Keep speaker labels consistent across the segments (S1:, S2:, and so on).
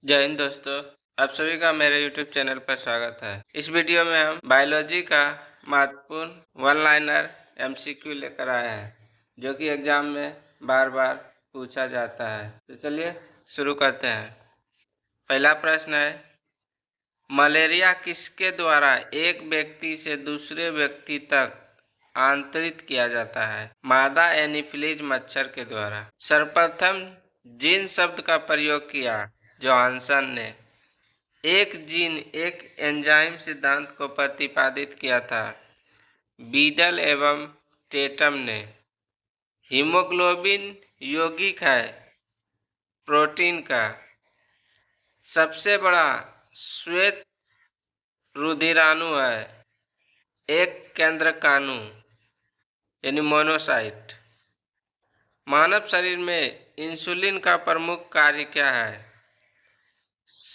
S1: जय हिंद दोस्तों। आप सभी का मेरे YouTube चैनल पर स्वागत है। इस वीडियो में हम बायोलॉजी का महत्वपूर्ण वन लाइनर MCQ लेकर आए हैं, जो कि एग्जाम में बार बार पूछा जाता है। तो चलिए शुरू करते हैं। पहला प्रश्न है, मलेरिया किसके द्वारा एक व्यक्ति से दूसरे व्यक्ति तक आंतरित किया जाता है? मादा एनीफिलीज मच्छर के द्वारा। सर्वप्रथम जीन शब्द का प्रयोग किया जोहानसन ने। एक जीन एक एंजाइम सिद्धांत को प्रतिपादित किया था बीडल एवं टेटम ने। हीमोग्लोबिन यौगिक है प्रोटीन का। सबसे बड़ा श्वेत रुधिराणु है एक केंद्रकाणु यानी मोनोसाइट। मानव शरीर में इंसुलिन का प्रमुख कार्य क्या है?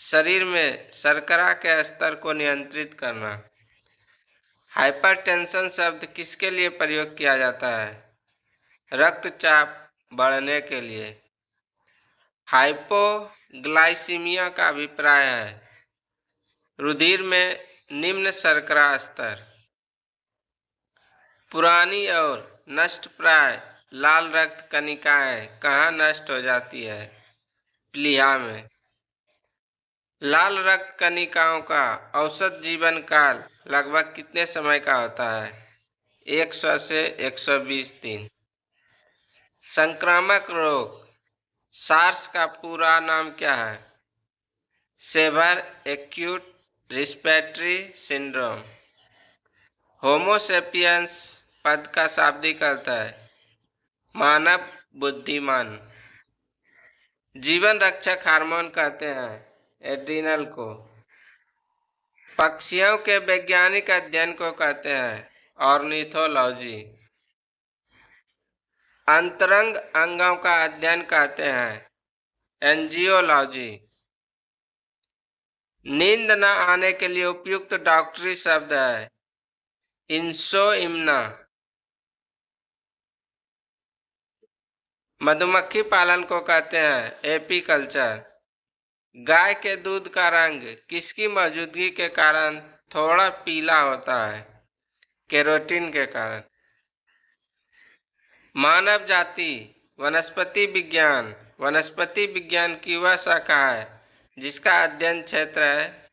S1: शरीर में शर्करा के स्तर को नियंत्रित करना। हाइपरटेंशन शब्द किसके लिए प्रयोग किया जाता है? रक्तचाप बढ़ने के लिए। हाइपोग्लाइसीमिया का अभिप्राय है रुधिर में निम्न शर्करा स्तर। पुरानी और नष्टप्राय लाल रक्त कणिकाएं कहाँ नष्ट हो जाती है? प्लीहा में। लाल रक्त कणिकाओं का औसत जीवन काल लगभग कितने समय का होता है? 100 से 120 दिन। संक्रामक रोग सार्स का पूरा नाम क्या है? Severe acute respiratory syndrome. Homo sapiens पद का शाब्दिक अर्थ है मानव बुद्धिमान। जीवन रक्षक हार्मोन कहते हैं एड्रिनल को। पक्षियों के वैज्ञानिक अध्ययन को कहते हैं ऑर्निथोलॉजी। अंतरंग अंगों का अध्ययन कहते हैं एंजियोलॉजी। नींद न आने के लिए उपयुक्त डॉक्टरी शब्द है इंसोइम्ना। मधुमक्खी पालन को कहते हैं एपीकल्चर। गाय के दूध का रंग किसकी मौजूदगी के कारण थोड़ा पीला होता है? केरोटीन के कारण। मानव जाति वनस्पति विज्ञान की वह शाखा है जिसका अध्ययन क्षेत्र है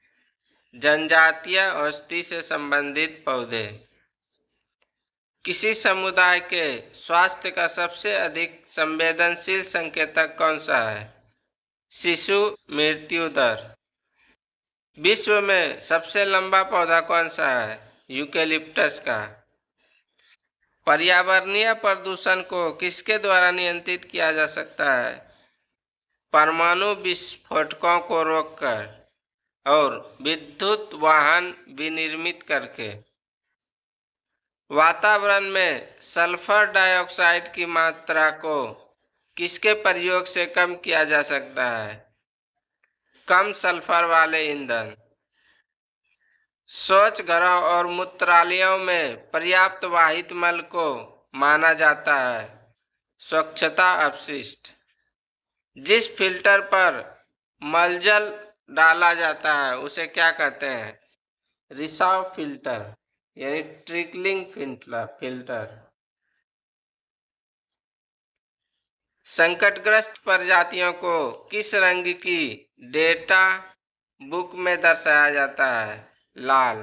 S1: जनजातीय औषधि से संबंधित पौधे। किसी समुदाय के स्वास्थ्य का सबसे अधिक संवेदनशील संकेतक कौन सा है? शिशु मृत्यु दर। विश्व में सबसे लंबा पौधा कौन सा है? यूकेलिप्टस का। पर्यावरणीय प्रदूषण को किसके द्वारा नियंत्रित किया जा सकता है? परमाणु विस्फोटकों को रोककर और विद्युत वाहन विनिर्मित करके। वातावरण में सल्फर डाइऑक्साइड की मात्रा को किसके प्रयोग से कम किया जा सकता है? कम सल्फर वाले ईंधन। शौच घरों और मूत्रालयों में पर्याप्त वाहित मल को माना जाता है स्वच्छता अपशिष्ट। जिस फिल्टर पर मलजल डाला जाता है उसे क्या कहते हैं? रिसाव फिल्टर यानी ट्रिकलिंग फिल्टर। संकटग्रस्त प्रजातियों को किस रंग की डेटा बुक में दर्शाया जाता है? लाल।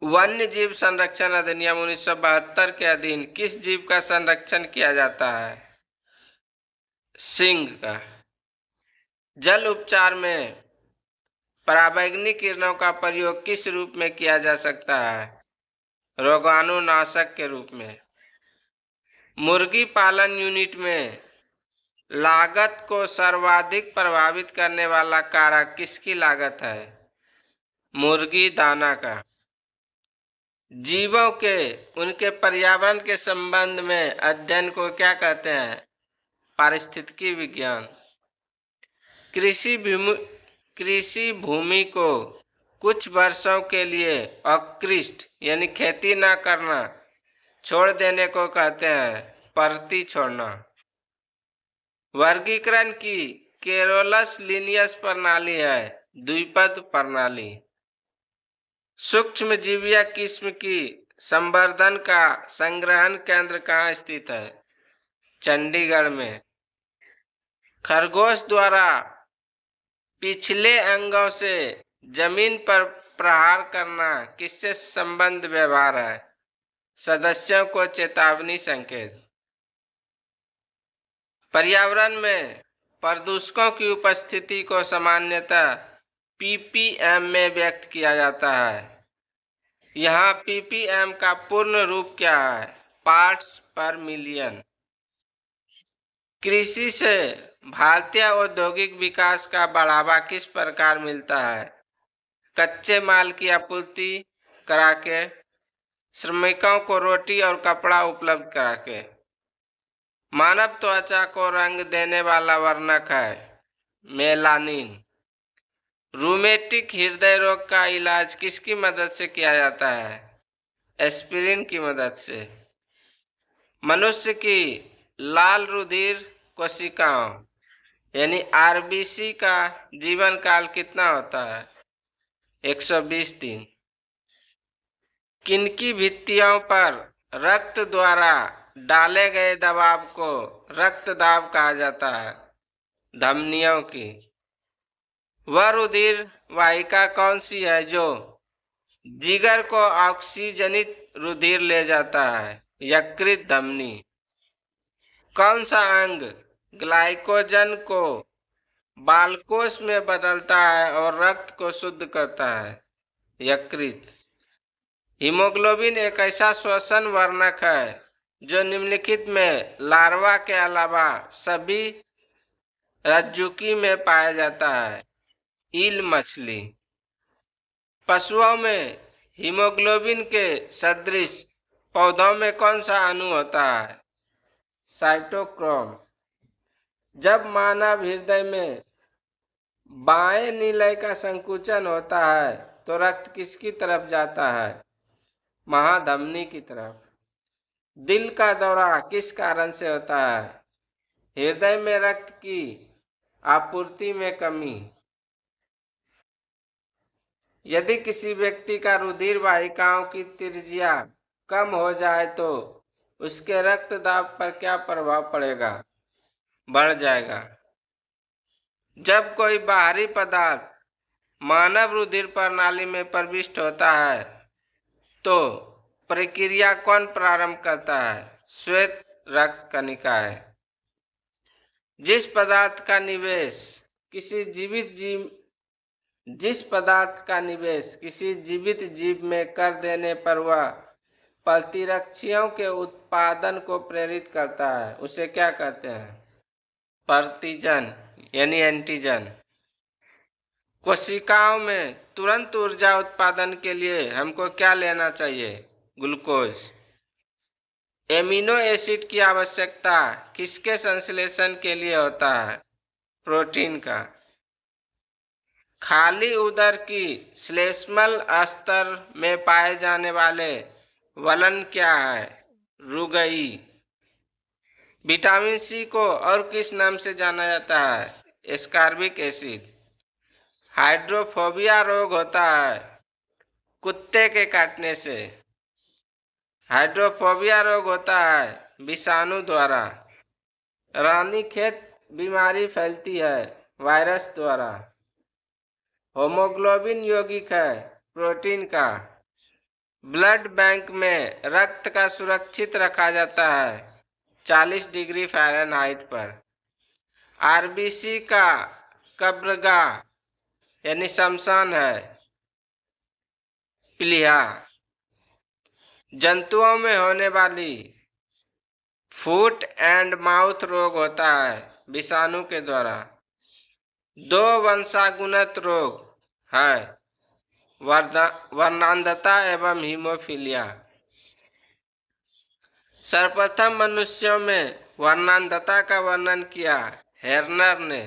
S1: वन्य जीव संरक्षण अधिनियम 1972 के अधीन किस जीव का संरक्षण किया जाता है? सिंह का। जल उपचार में पराबैंगनी किरणों का प्रयोग किस रूप में किया जा सकता है? रोगाणुनाशक के रूप में। मुर्गी पालन यूनिट में लागत को सर्वाधिक प्रभावित करने वाला कारक किसकी लागत है? मुर्गी दाना का। जीवों के उनके पर्यावरण के संबंध में अध्ययन को क्या कहते हैं? पारिस्थितिकी विज्ञान। कृषि भूमि को कुछ वर्षों के लिए अकृष्ट यानी खेती न करना छोड़ देने को कहते हैं परती छोड़ना। वर्गीकरण की केरोलस लिनियस प्रणाली है, द्विपद प्रणाली। सूक्ष्म जीवीय किस्म की संवर्धन का संग्रहण केंद्र कहाँ स्थित है? चंडीगढ़ में। खरगोश द्वारा पिछले अंगों से जमीन पर प्रहार करना किससे संबंध व्यवहार है? सदस्यों को चेतावनी संकेत। पर्यावरण में प्रदूषकों की उपस्थिति को सामान्यतः ppm में व्यक्त किया जाता है। यहाँ ppm का पूर्ण रूप क्या है? पार्ट्स पर मिलियन। कृषि से भारतीय औद्योगिक विकास का बढ़ावा किस प्रकार मिलता है? कच्चे माल की आपूर्ति करा के, श्रमिकों को रोटी और कपड़ा उपलब्ध करा के। मानव त्वचा को रंग देने वाला वर्णक है मेलानिन। रूमेटिक हृदय रोग का इलाज किसकी मदद से किया जाता है? एस्पिरिन की मदद से। मनुष्य की लाल रुधिर कोशिकाओं यानी आरबीसी का जीवन काल कितना होता है? 120 दिन। किनकी भित्तियों पर रक्त द्वारा डाले गए दबाव को रक्त दाब कहा जाता है? धमनियों की। वह रुधिर वाहिका कौन सी है जो जिगर को ऑक्सीजनित रुधिर ले जाता है? यकृत धमनी। कौन सा अंग ग्लाइकोजन को बालकोष में बदलता है और रक्त को शुद्ध करता है? यकृत। हीमोग्लोबिन एक ऐसा श्वसन वर्णक है जो निम्नलिखित में लार्वा के अलावा सभी रज्जुकी में पाया जाता है? ईल मछली। पशुओं में हीमोग्लोबिन के सदृश पौधों में कौन सा अणु होता है? साइटोक्रोम। जब मानव हृदय में बाएं निलय का संकुचन होता है तो रक्त किसकी तरफ जाता है? महाधमनी की तरफ। दिल का दौरा किस कारण से होता है? हृदय में रक्त की आपूर्ति में कमी। यदि किसी व्यक्ति का रुधिर वाहिकाओं की त्रिज्या कम हो जाए तो उसके रक्त दाब पर क्या प्रभाव पड़ेगा? बढ़ जाएगा। जब कोई बाहरी पदार्थ मानव रुधिर प्रणाली में प्रविष्ट होता है तो प्रक्रिया कौन प्रारंभ करता है? श्वेत रक्त कणिकाएं। जिस पदार्थ का निवेश किसी जीवित जीव में कर देने पर वह प्रतिरक्षियों के उत्पादन को प्रेरित करता है, उसे क्या कहते हैं? प्रतिजन यानी एंटीजन। कोशिकाओं में तुरंत ऊर्जा उत्पादन के लिए हमको क्या लेना चाहिए? ग्लूकोज। एमिनो एसिड की आवश्यकता किसके संश्लेषण के लिए होता है? प्रोटीन का। खाली उदर की श्लेष्मल स्तर में पाए जाने वाले वलन क्या है? रुगई। विटामिन सी को और किस नाम से जाना जाता है? Ascorbic acid. हाइड्रोफोबिया रोग होता है कुत्ते के काटने से। हाइड्रोफोबिया रोग होता है विषाणु द्वारा। रानीखेत बीमारी फैलती है वायरस द्वारा। होमोग्लोबिन यौगिक है प्रोटीन का। ब्लड बैंक में रक्त का सुरक्षित रखा जाता है 40 डिग्री फ़ारेनहाइट पर। आरबीसी का कब्रगाह यानी शमशान है प्लीहा। जंतुओं में होने वाली फुट एंड माउथ रोग होता है विषाणु के द्वारा। दो वंशागुणित रोग है वर्णांधता एवं हीमोफीलिया। सर्वप्रथम मनुष्यों में वर्णांधता का वर्णन किया हेर्नर ने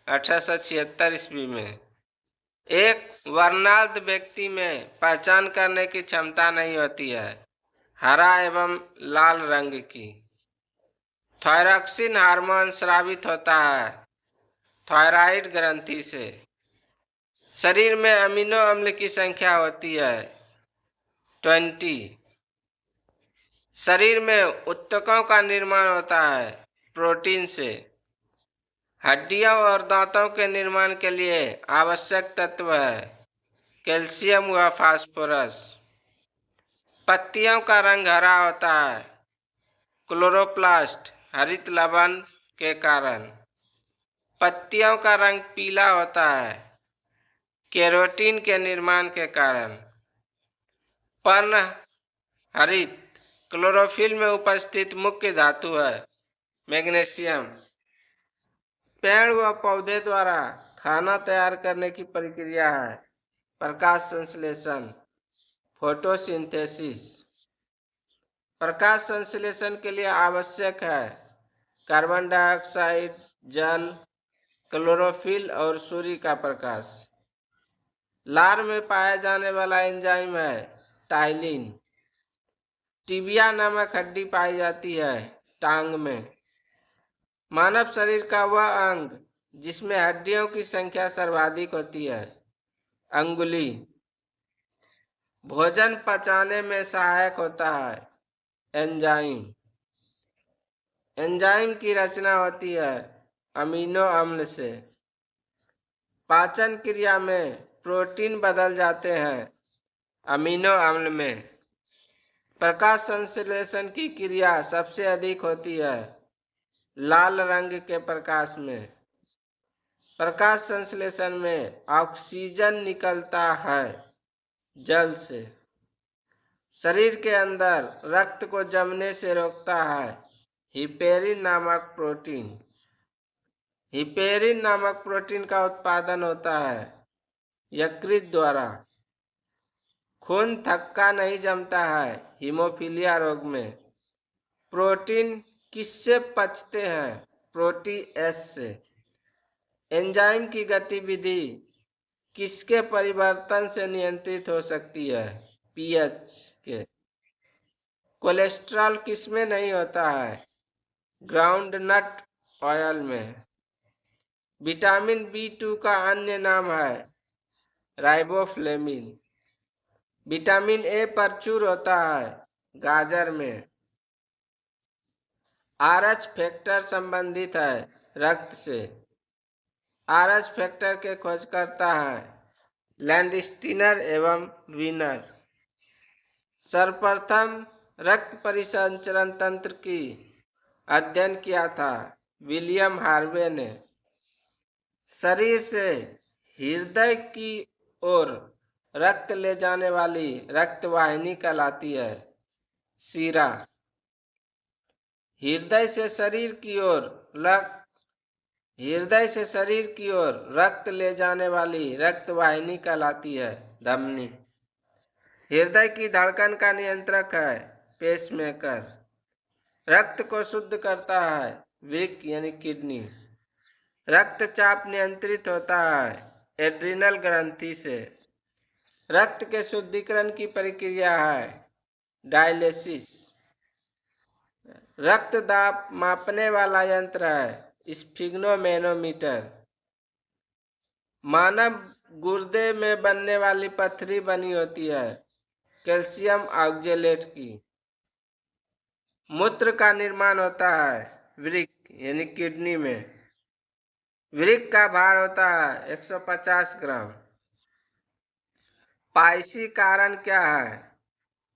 S1: 1876 ईस्वी में। एक वर्णांध व्यक्ति में पहचान करने की क्षमता नहीं होती है, हरा एवं लाल रंग की। थायरॉक्सिन हार्मोन स्रावित होता है थायराइड ग्रंथि से। शरीर में अमीनो अम्ल की संख्या होती है 20। शरीर में ऊतकों का निर्माण होता है प्रोटीन से। हड्डियों और दांतों के निर्माण के लिए आवश्यक तत्व है कैल्शियम व फास्फोरस। पत्तियों का रंग हरा होता है क्लोरोप्लास्ट हरित लवण के कारण। पत्तियों का रंग पीला होता है केरोटीन के निर्माण के कारण। पर्ण हरित क्लोरोफिल में उपस्थित मुख्य धातु है मैग्नीशियम। पेड़ व पौधे द्वारा खाना तैयार करने की प्रक्रिया है प्रकाश संश्लेषण फोटोसिंथेसिस। प्रकाश संश्लेषण के लिए आवश्यक है कार्बन डाइऑक्साइड, जल, क्लोरोफिल और सूर्य का प्रकाश। लार में पाया जाने वाला एंजाइम है टाइलिन। टिबिया नामक हड्डी पाई जाती है टांग में। मानव शरीर का वह अंग जिसमें हड्डियों की संख्या सर्वाधिक होती है अंगुली। भोजन पचाने में सहायक होता है एंजाइम। एंजाइम की रचना होती है अमीनो अम्ल से। पाचन क्रिया में प्रोटीन बदल जाते हैं अमीनो अम्ल में। प्रकाश संश्लेषण की क्रिया सबसे अधिक होती है लाल रंग के प्रकाश में। प्रकाश संश्लेषण में ऑक्सीजन निकलता है जल से। शरीर के अंदर रक्त को जमने से रोकता है हिपेरिन नामक प्रोटीन। हिपेरिन नामक प्रोटीन का उत्पादन होता है यकृत द्वारा। खून थक्का नहीं जमता है हीमोफीलिया रोग में। प्रोटीन किससे पचते हैं प्रोटीएस से। एंजाइम की गतिविधि किसके परिवर्तन से नियंत्रित हो सकती है पीएच के। कोलेस्ट्रॉल किसमें नहीं होता है ग्राउंडनट ऑयल में। विटामिन B2 का अन्य नाम है राइबोफ्लेविन। विटामिन A प्रचुर होता है गाजर में। RH फैक्टर संबंधित है रक्त से। RH फैक्टर के खोजकर्ता हैं लैंडस्टीनर एवं वीनर। सर्वप्रथम रक्त परिसंचरण तंत्र की अध्ययन किया था विलियम हार्वे ने। शरीर से हृदय की ओर रक्त ले जाने वाली रक्तवाहिनी कहलाती है शिरा। हृदय से शरीर की ओर रक्त ले जाने वाली रक्तवाहिनी कहलाती है धमनी। हृदय की धड़कन का नियंत्रक है पेसमेकर। रक्त को शुद्ध करता है वृक्क यानी किडनी। रक्तचाप नियंत्रित होता है एड्रिनल ग्रंथि से। रक्त के शुद्धिकरण की प्रक्रिया है डायलिसिस। रक्त दाब मापने वाला यंत्र है स्फिग्नोमेनोमीटर। मानव गुर्दे में बनने वाली पथरी बनी होती है कैल्शियम ऑक्जेलेट की। मूत्र का निर्माण होता है वृक्क यानी किडनी में। वृक्क का भार होता है 150 ग्राम। पाइसी कारण क्या है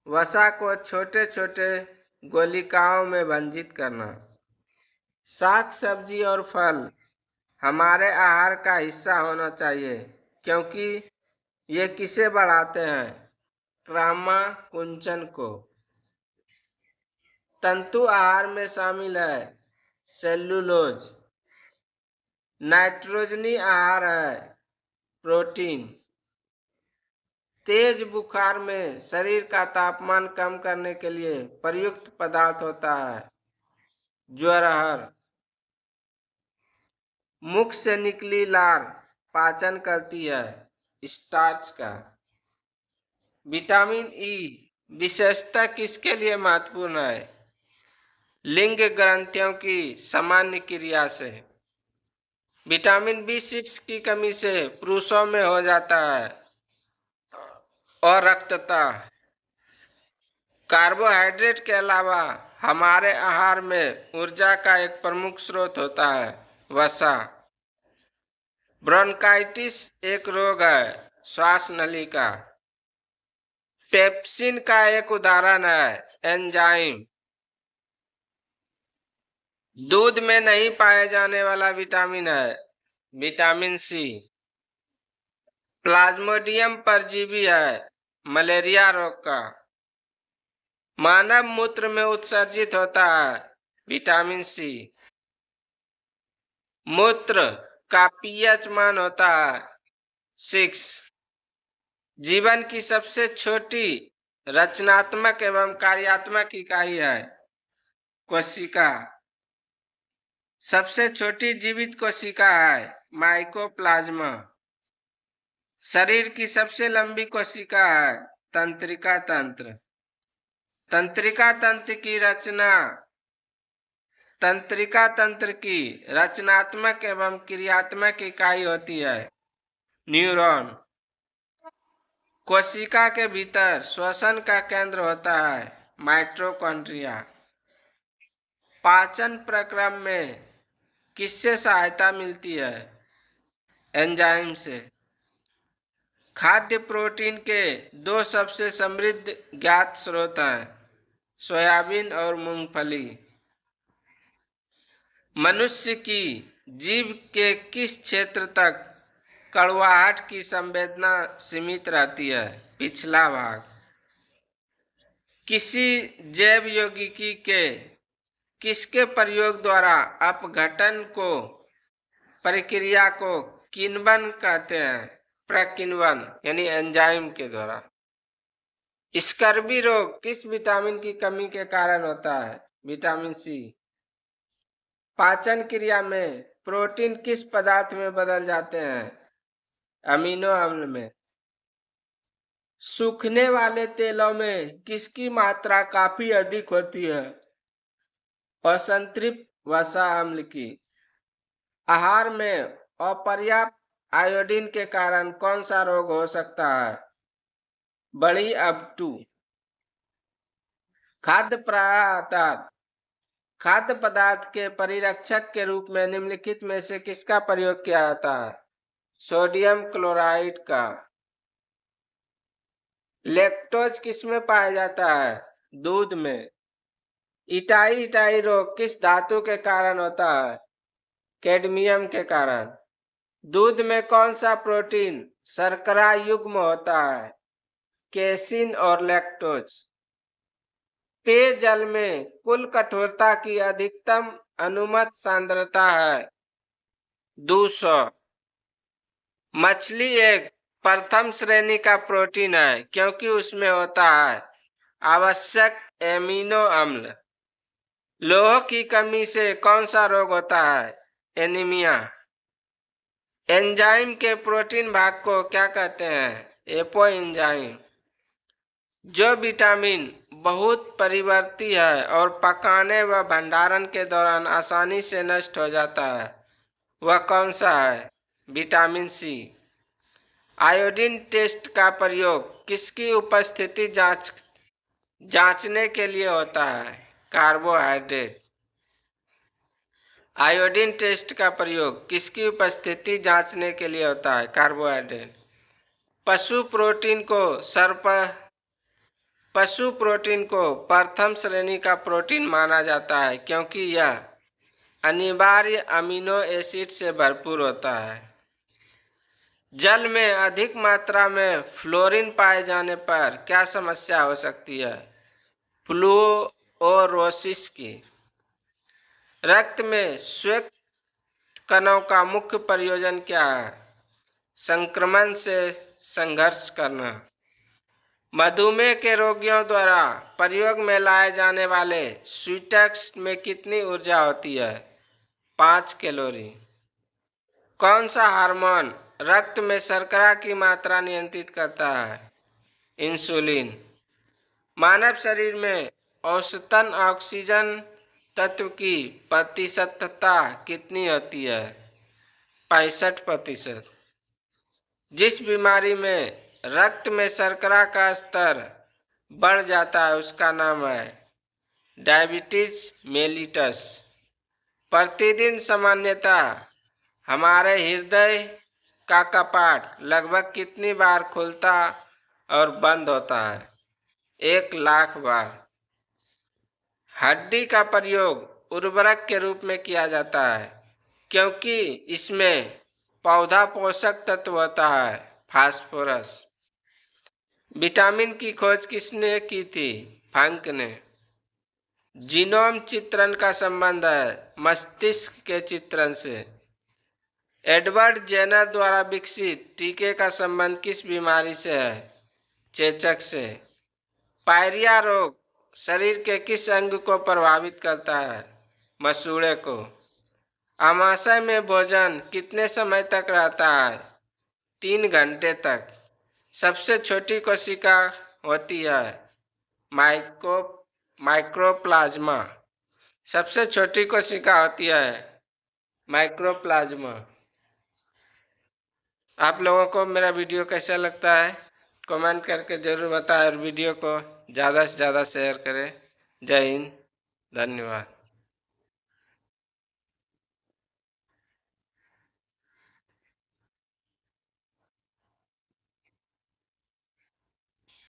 S1: वसा को छोटे छोटे गोलिकाओं में भंजित करना। साग सब्जी और फल हमारे आहार का हिस्सा होना चाहिए क्योंकि ये किसे बढ़ाते हैं ट्रामा कुंचन को। तंतु आहार में शामिल है सेल्यूलोज। नाइट्रोजनी आहार है प्रोटीन। तेज बुखार में शरीर का तापमान कम करने के लिए प्रयुक्त पदार्थ होता है ज्वरहर। मुख से निकली लार पाचन करती है स्टार्च का। विटामिन ई विशेषता किसके लिए महत्वपूर्ण है लिंग ग्रंथियों की सामान्य क्रिया से। विटामिन B6 की कमी से पुरुषों में हो जाता है और रक्तता। कार्बोहाइड्रेट के अलावा हमारे आहार में ऊर्जा का एक प्रमुख स्रोत होता है, वसा। ब्रोंकाइटिस एक रोग है, श्वास नली का। पेप्सिन का एक उदाहरण है, एंजाइम। दूध में नहीं पाए जाने वाला विटामिन है, विटामिन C। प्लाज्मोडियम परजीवी है, मलेरिया रोग का। मानव मूत्र में उत्सर्जित होता है, विटामिन C। मूत्र का pH मान होता है 6। जीवन की सबसे छोटी रचनात्मक एवं कार्यात्मक इकाई है, कोशिका। सबसे छोटी जीवित कोशिका है, माइकोप्लाज्मा। शरीर की सबसे लंबी कोशिका है, तंत्रिका तंत्र। तंत्रिका तंत्र की रचना तंत्रिका तंत्र की रचनात्मक एवं क्रियात्मक इकाई होती है, न्यूरॉन। कोशिका के भीतर श्वसन का केंद्र होता है, माइटोकॉन्ड्रिया। पाचन प्रक्रम में किससे सहायता मिलती है, एंजाइम से। खाद्य प्रोटीन के दो सबसे समृद्ध ज्ञात स्रोत हैं, सोयाबीन और मूंगफली। मनुष्य की जीभ के किस क्षेत्र तक कड़वाहट की संवेदना सीमित रहती है, पिछला भाग। किसी जैव यौगिकी के किसके प्रयोग द्वारा अपघटन को प्रक्रिया को किण्वन कहते हैं, प्रकिण्वन, यानी एंजाइम के द्वारा। स्कर्वी रोग किस विटामिन की कमी के कारण होता है, विटामिन C। पाचन क्रिया में प्रोटीन किस पदार्थ में बदल जाते हैं, अमीनो अम्ल में। सूखने वाले तेलों में किसकी मात्रा काफी अधिक होती है, असंतृप्त वसा अम्ल की। आहार में अपर्याप्त आयोडीन के कारण कौन सा रोग हो सकता है, बड़ी अबटू। खाद्य पदार्थ के परिरक्षक के रूप में निम्नलिखित में से किसका प्रयोग किया जाता है, सोडियम क्लोराइड का। लैक्टोज किसमें पाया जाता है, दूध में। इटाई रोग किस धातु के कारण होता है, कैडमियम के कारण। दूध में कौन सा प्रोटीन शर्करा युग्म होता है, केसिन और लैक्टोज। पेयजल में कुल कठोरता की अधिकतम अनुमत सांद्रता है 200। मछली एक प्रथम श्रेणी का प्रोटीन है क्योंकि उसमें होता है आवश्यक एमिनो अम्ल। लोह की कमी से कौन सा रोग होता है, एनीमिया। एंजाइम के प्रोटीन भाग को क्या कहते हैं, एपोएंजाइम। जो विटामिन बहुत परिवर्ती है और पकाने व भंडारण के दौरान आसानी से नष्ट हो जाता है, वह कौन सा है, विटामिन C। आयोडीन टेस्ट का प्रयोग किसकी उपस्थिति जांचने के लिए होता है, कार्बोहाइड्रेट। आयोडीन टेस्ट का प्रयोग किसकी उपस्थिति जांचने के लिए होता है, कार्बोहाइड्रेट। पशु प्रोटीन को प्रथम श्रेणी का प्रोटीन माना जाता है क्योंकि यह अनिवार्य अमीनो एसिड से भरपूर होता है। जल में अधिक मात्रा में फ्लोरीन पाए जाने पर क्या समस्या हो सकती है, फ्लूओरोसिस की। रक्त में श्वेत कणों का मुख्य प्रयोजन क्या है, संक्रमण से संघर्ष करना। मधुमेह के रोगियों द्वारा प्रयोग में लाए जाने वाले स्वीटक्स में कितनी ऊर्जा होती है, 5 कैलोरी। कौन सा हार्मोन रक्त में शर्करा की मात्रा नियंत्रित करता है, इंसुलिन। मानव शरीर में औसतन ऑक्सीजन तत्व की प्रतिशतता कितनी होती है, 65%। जिस बीमारी में रक्त में शर्करा का स्तर बढ़ जाता है उसका नाम है डायबिटीज मेलिटस। प्रतिदिन सामान्यतः हमारे हृदय का कपाट लगभग कितनी बार खुलता और बंद होता है? 1,00,000 बार। हड्डी का प्रयोग उर्वरक के रूप में किया जाता है क्योंकि इसमें पौधा पोषक तत्व होता है फास्फोरस। विटामिन की खोज किसने की थी? फ्रैंक ने। जीनोम चित्रण का संबंध है मस्तिष्क के चित्रण से। एडवर्ड जेनर द्वारा विकसित टीके का संबंध किस बीमारी से है? चेचक से। पायरिया रोग शरीर के किस अंग को प्रभावित करता है? मसूड़े को। आमाशय में भोजन कितने समय तक रहता है? 3 घंटे तक। सबसे छोटी कोशिका होती है माइक्रोप्लाज्मा। सबसे छोटी कोशिका होती है माइक्रोप्लाज्मा। आप लोगों को मेरा वीडियो कैसा लगता है कमेंट करके ज़रूर बताएं और वीडियो को ज़्यादा से ज़्यादा शेयर करें। जय हिंद, धन्यवाद।